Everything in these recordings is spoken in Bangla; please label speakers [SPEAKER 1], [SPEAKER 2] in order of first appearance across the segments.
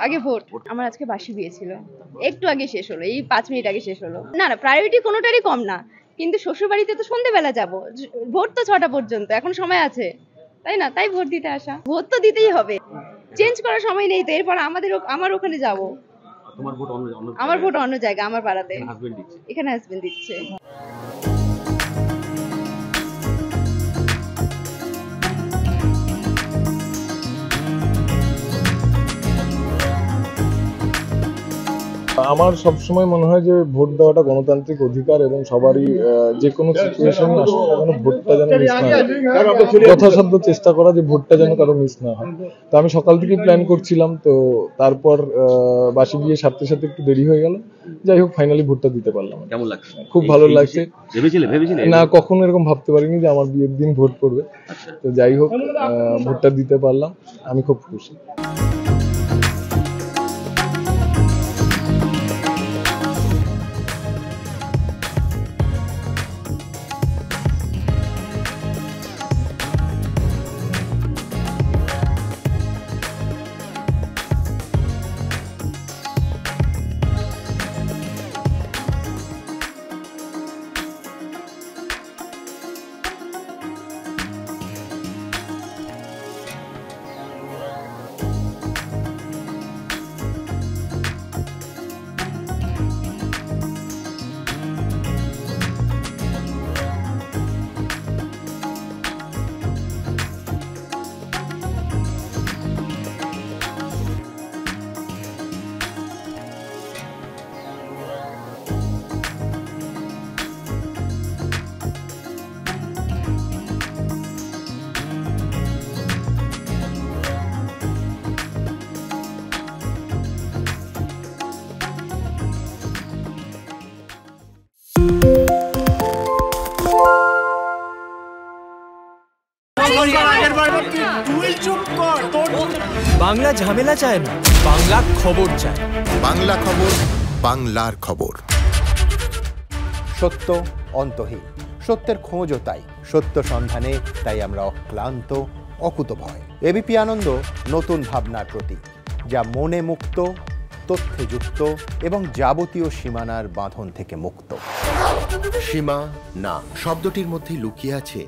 [SPEAKER 1] আগে ভোট। আমার আজকে বাসি বিয়ে ছিল, একটু আগে শেষ হলো, এই 5 মিনিট আগে শেষ হলো। না না, প্রায়োরিটি কোনোটারই কম না, কিন্তু শ্বশুর বাড়িতে তো সন্ধ্যেবেলা যাব, ভোট তো 6টা পর্যন্ত, এখন সময় আছে, তাই না? তাই ভোট দিতে আসা। ভোট তো দিতেই হবে, চেঞ্জ করার সময় নেই তো। এরপর আমার ওখানে যাব। আমার ভোট অন্য জায়গা, আমার পাড়াতে। এখানে হাজবেন্ড দিচ্ছে।
[SPEAKER 2] আমার সবসময় মনে হয় যে ভোট দেওয়াটা গণতান্ত্রিক অধিকার এবং সবারই যে কোনো সিচুয়েশনে আসলে কেন ভোটটা যেন মিস না হয়, যথাসাধ্য চেষ্টা করা যে ভোটটা যেন কারো মিস না হয়। তো আমি সকাল থেকে প্ল্যান করছিলাম, তো তারপর বাসি বিয়ে সারতে সাথে একটু দেরি হয়ে গেল। যাই হোক, ফাইনালি ভোটটা দিতে পারলাম।
[SPEAKER 3] কেমন লাগছে?
[SPEAKER 2] খুব ভালো লাগছে।
[SPEAKER 3] ভেবেছিলে
[SPEAKER 2] না, কখনো এরকম ভাবতে পারিনি যে আমার বিয়ের দিন ভোট পড়বে। তো যাই হোক, ভোটটা দিতে পারলাম, আমি খুব খুশি।
[SPEAKER 4] বাংলা ঝামেলা চায় না, বাংলা খবর চায়।
[SPEAKER 5] বাংলা খবর, বাংলার খবর।
[SPEAKER 6] সত্য অন্তহীন, সত্যের খোঁজও তাই, সত্য সন্ধানে তাই আমরা অক্লান্ত, অকুতভয়। এবিপি আনন্দ নতুন ভাবনার প্রতীক, যা মনে মুক্ত, তথ্যে যুক্ত এবং যাবতীয় সীমানার বাঁধন থেকে মুক্ত।
[SPEAKER 5] সীমা না শব্দটির মধ্যে লুকিয়ে আছে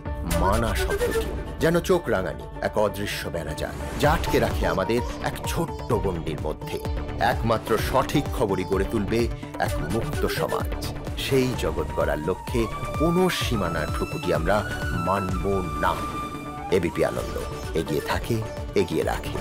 [SPEAKER 5] মানা শব্দটি, যেন চোখ রাঙানি এক অদৃশ্য বেড়াজাল, যা আটকে রাখে আমাদের এক ছোট্ট গণ্ডির মধ্যে। একমাত্র সঠিক খবরই গড়ে তুলবে এক মুক্ত সমাজ। সেই জগৎ গড়ার লক্ষ্যে কোনো সীমানার ঠুকুটি আমরা মানব না। এবিপি আনন্দ এগিয়ে থাকে, এগিয়ে রাখে।